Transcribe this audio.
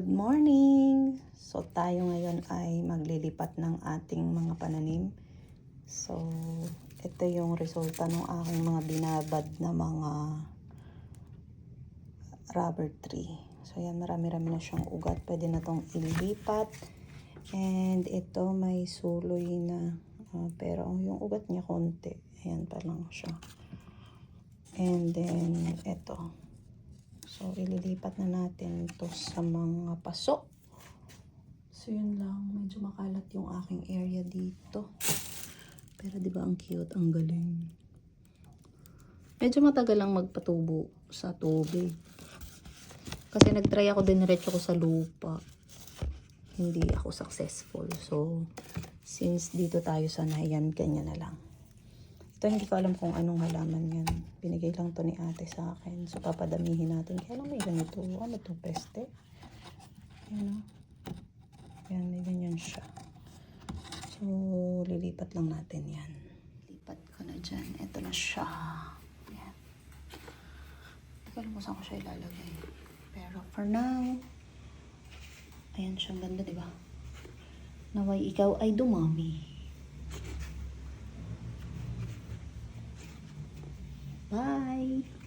Good morning! So tayo ngayon ay maglilipat ng ating mga pananim. So ito yung resulta ng aking mga binabad na mga rubber tree. So yan, marami-rami na siyang ugat. Pwede na tong ilipat. And ito may suloy na. Pero yung ugat niya konti. Ayan pa lang siya. And then ito. So ililipat na natin ito sa mga paso. So yun lang, medyo makalat yung aking area dito. Pero di ba ang cute, ang galing. Medyo matagal lang magpatubo sa tubig. Kasi nagtry ako din, diretso ko sa lupa. Hindi ako successful. So since dito tayo sanay, yan, ganyan na lang. Ito hindi ko alam kung anong halaman yan. Binigay lang to ni ate sa akin. So papadamihin natin. Kaya lang may ganito. Ano to, peste? Yan o. Yan, may ganyan siya. So, lilipat lang natin yan. Lipat ko na dyan. Ito na siya. Yan. Hindi ko alam kung saan ko siya ilalagay. Pero for now, ayan siya. Ganda, diba? Naway ikaw ay dumami. Bye!